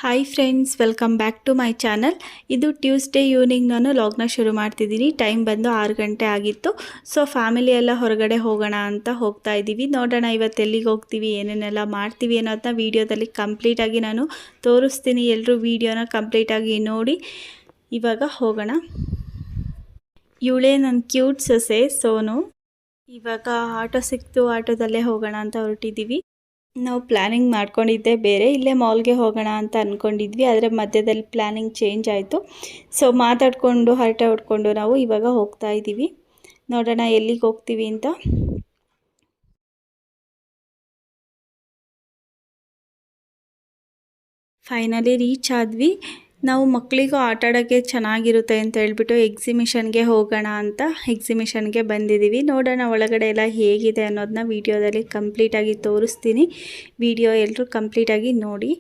Hi friends, welcome back to my channel. ಇದು Tuesday evening ನಾನು ಲಾಗ್ನ ಶುರು ಮಾಡ್ತಿದ್ದೀನಿ. ಟೈಮ್ ಬಂದು 6 ಗಂಟೆ ಆಗಿತ್ತು. ಸೊ ಫ್ಯಾಮಿಲಿ ಎಲ್ಲ ಹೊರಗಡೆ ಹೋಗೋಣ ಅಂತ ಹೋಗ್ತಾ ಇದ್ದೀವಿ. ನೋಡೋಣ ಇವತ್ತು ಎಲ್ಲಿಗೆ ಹೋಗ್ತೀವಿ, ಏನೇನೆಲ್ಲ ಮಾಡ್ತೀವಿ ಅನ್ನೋದನ್ನ ವೀಡಿಯೋದಲ್ಲಿ ಕಂಪ್ಲೀಟಾಗಿ ನಾನು ತೋರಿಸ್ತೀನಿ. ಎಲ್ಲರೂ ವೀಡಿಯೋನ ಕಂಪ್ಲೀಟಾಗಿ ನೋಡಿ. ಇವಾಗ ಹೋಗೋಣ. ಇವಳೇ ನನ್ನ ಕ್ಯೂಟ್ ಸೊಸೆ ಸೋನು. ಇವಾಗ ಆಟೋ ಸಿಕ್ತು, ಆಟೋದಲ್ಲೇ ಹೋಗೋಣ ಅಂತ ಹೊರಟಿದ್ದೀವಿ. ನಾವು ಪ್ಲ್ಯಾನಿಂಗ್ ಮಾಡ್ಕೊಂಡಿದ್ದೆ ಬೇರೆ, ಇಲ್ಲೇ ಮಾಲ್ಗೆ ಹೋಗೋಣ ಅಂತ ಅಂದ್ಕೊಂಡಿದ್ವಿ. ಆದರೆ ಮಧ್ಯದಲ್ಲಿ ಪ್ಲ್ಯಾನಿಂಗ್ ಚೇಂಜ್ ಆಯಿತು. ಸೊ ಮಾತಾಡಿಕೊಂಡು ಹರಟೆ ಹೊಡ್ಕೊಂಡು ನಾವು ಇವಾಗ ಹೋಗ್ತಾ ಇದ್ದೀವಿ. ನೋಡೋಣ ಎಲ್ಲಿಗೆ ಹೋಗ್ತೀವಿ ಅಂತ. ಫೈನಲಿ ರೀಚ್ ಆದ್ವಿ. ನಾವು ಮಕ್ಕಳಿಗೂ ಆಟ ಆಡೋಕ್ಕೆ ಚೆನ್ನಾಗಿರುತ್ತೆ ಅಂತ ಹೇಳ್ಬಿಟ್ಟು ಎಕ್ಸಿಬಿಷನ್ಗೆ ಹೋಗೋಣ ಅಂತ ಎಕ್ಸಿಬಿಷನ್ಗೆ ಬಂದಿದ್ದೀವಿ. ನೋಡೋಣ ಒಳಗಡೆ ಎಲ್ಲ ಹೇಗಿದೆ ಅನ್ನೋದನ್ನ ವೀಡಿಯೋದಲ್ಲಿ ಕಂಪ್ಲೀಟಾಗಿ ತೋರಿಸ್ತೀನಿ. ವಿಡಿಯೋ ಎಲ್ಲರೂ ಕಂಪ್ಲೀಟಾಗಿ ನೋಡಿ.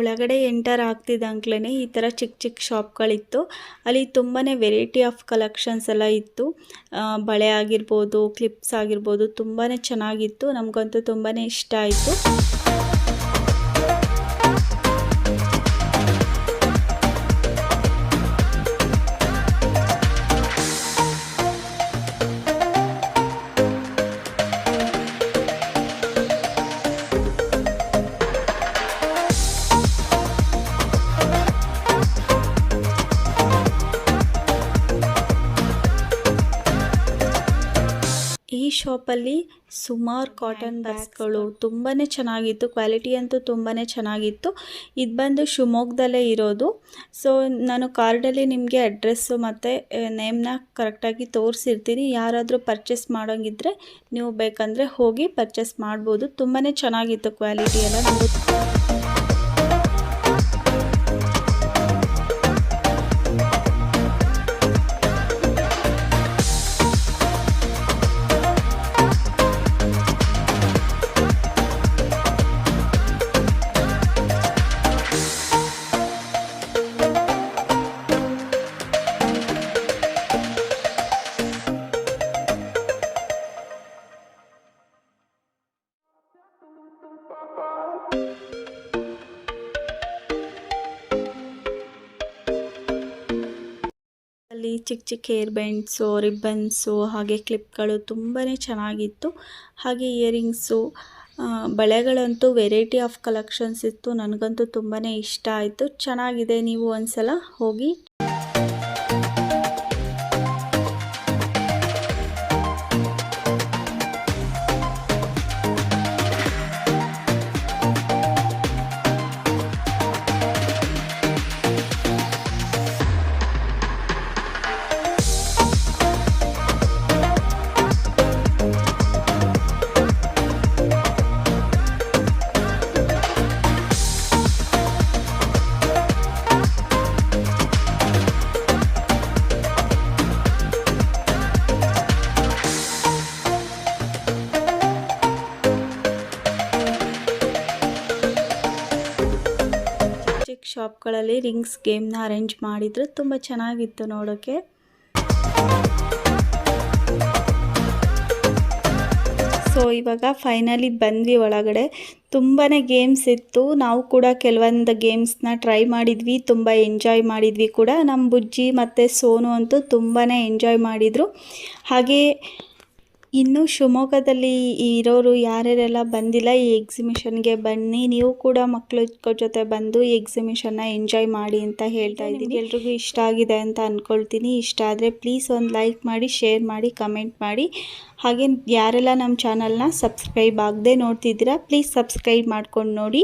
ಒಳಗಡೆ ಎಂಟರ್ ಆಗ್ತಿದ್ದಂಗ್ಲೇ ಈ ಥರ ಚಿಕ್ಕ ಚಿಕ್ಕ ಶಾಪ್ಗಳಿತ್ತು. ಅಲ್ಲಿ ತುಂಬಾ ವೆರೈಟಿ ಆಫ್ ಕಲೆಕ್ಷನ್ಸ್ ಎಲ್ಲ ಇತ್ತು. ಬಳೆ ಆಗಿರ್ಬೋದು, ಕ್ಲಿಪ್ಸ್ ಆಗಿರ್ಬೋದು, ತುಂಬಾ ಚೆನ್ನಾಗಿತ್ತು. ನಮಗಂತೂ ತುಂಬಾ ಇಷ್ಟ ಆಯಿತು. ಈ ಶಾಪಲ್ಲಿ ಸುಮಾರು ಕಾಟನ್ ಬ್ಯಾಗ್ಸ್ಗಳು ತುಂಬಾ ಚೆನ್ನಾಗಿತ್ತು. ಕ್ವಾಲಿಟಿ ಅಂತೂ ತುಂಬಾ ಚೆನ್ನಾಗಿತ್ತು. ಇದು ಬಂದು ಶಿವಮೊಗ್ಗದಲ್ಲೇ ಇರೋದು. ಸೊ ನಾನು ಕಾರ್ಡಲ್ಲಿ ನಿಮಗೆ ಅಡ್ರೆಸ್ಸು ಮತ್ತು ನೇಮ್ನ ಕರೆಕ್ಟಾಗಿ ತೋರಿಸಿರ್ತೀನಿ. ಯಾರಾದರೂ ಪರ್ಚೇಸ್ ಮಾಡೋಂಗಿದ್ರೆ ನೀವು ಬೇಕಂದರೆ ಹೋಗಿ ಪರ್ಚೇಸ್ ಮಾಡ್ಬೋದು. ತುಂಬಾ ಚೆನ್ನಾಗಿತ್ತು ಕ್ವಾಲಿಟಿ ಎಲ್ಲ. ಅಲ್ಲಿ ಚಿಕ್ಕ ಚಿಕ್ಕ ಹೇರ್ ಬ್ಯಾಂಡ್ಸು, ರಿಬ್ಬನ್ಸು, ಹಾಗೆ ಕ್ಲಿಪ್ಗಳು ತುಂಬಾ ಚೆನ್ನಾಗಿತ್ತು. ಹಾಗೆ ಇಯರಿಂಗ್ಸು, ಬಳೆಗಳಂತೂ ವೆರೈಟಿ ಆಫ್ ಕಲೆಕ್ಷನ್ಸ್ ಇತ್ತು. ನನಗಂತೂ ತುಂಬಾ ಇಷ್ಟ ಆಯಿತು. ಚೆನ್ನಾಗಿದೆ, ನೀವು ಒಂದ್ಸಲ ಹೋಗಿ. ಶಾಪ್ಗಳಲ್ಲಿ ರಿಂಗ್ಸ್ ಗೇಮ್ನ ಅರೇಂಜ್ ಮಾಡಿದ್ರು. ತುಂಬ ಚೆನ್ನಾಗಿತ್ತು ನೋಡೋಕ್ಕೆ. ಸೊ ಇವಾಗ ಫೈನಲಿ ಬಂದ್ವಿ ಒಳಗಡೆ. ತುಂಬಾ ಗೇಮ್ಸ್ ಇತ್ತು. ನಾವು ಕೂಡ ಕೆಲವೊಂದು ಗೇಮ್ಸ್ನ ಟ್ರೈ ಮಾಡಿದ್ವಿ. ತುಂಬ ಎಂಜಾಯ್ ಮಾಡಿದ್ವಿ ಕೂಡ. ನಮ್ಮ ಬುಜ್ಜಿ ಮತ್ತು ಸೋನು ಅಂತೂ ತುಂಬಾ ಎಂಜಾಯ್ ಮಾಡಿದರು. ಹಾಗೆ ಇನ್ನು ಶಿವಮೊಗ್ಗದಲ್ಲಿ ಇರೋರು ಯಾರ್ಯಾರೆಲ್ಲ ಬಂದಿಲ್ಲ ಈ ಎಕ್ಸಿಬಿಷನ್ಗೆ ಬನ್ನಿ. ನೀವು ಕೂಡ ಮಕ್ಕಳ ಜೊತೆ ಬಂದು ಈ ಎಕ್ಸಿಬಿಷನ್ನ ಎಂಜಾಯ್ ಮಾಡಿ ಅಂತ ಹೇಳ್ತಾ ಇದ್ದೀನಿ. ಎಲ್ರಿಗೂ ಇಷ್ಟ ಆಗಿದೆ ಅಂತ ಅಂದ್ಕೊಳ್ತೀನಿ. ಇಷ್ಟ ಆದರೆ ಪ್ಲೀಸ್ ಒಂದು ಲೈಕ್ ಮಾಡಿ, ಶೇರ್ ಮಾಡಿ, ಕಮೆಂಟ್ ಮಾಡಿ. ಹಾಗೆ ಯಾರೆಲ್ಲ ನಮ್ಮ ಚಾನಲ್ನ ಸಬ್ಸ್ಕ್ರೈಬ್ ಆಗದೆ ನೋಡ್ತಿದ್ದೀರಾ ಪ್ಲೀಸ್ ಸಬ್ಸ್ಕ್ರೈಬ್ ಮಾಡ್ಕೊಂಡು ನೋಡಿ.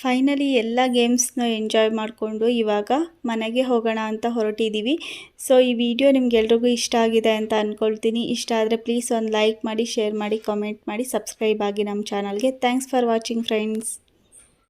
ಫೈನಲಿ ಎಲ್ಲ ಗೇಮ್ಸ್ನ ಎಂಜಾಯ್ ಮಾಡಿಕೊಂಡು ಇವಾಗ ಮನೆಗೆ ಹೋಗೋಣ ಅಂತ ಹೊರಟಿದ್ದೀವಿ. ಸೊ ಈ ವಿಡಿಯೋ ನಿಮ್ಗೆಲ್ರಿಗೂ ಇಷ್ಟ ಆಗಿದೆ ಅಂತ ಅಂದ್ಕೊಳ್ತೀನಿ. ಇಷ್ಟ ಆದರೆ ಪ್ಲೀಸ್ ಒಂದು ಲೈಕ್ ಮಾಡಿ, ಶೇರ್ ಮಾಡಿ, ಕಾಮೆಂಟ್ ಮಾಡಿ, ಸಬ್ಸ್ಕ್ರೈಬ್ ಆಗಿ ನಮ್ಮ ಚಾನಲ್ಗೆ. Thanks for watching friends.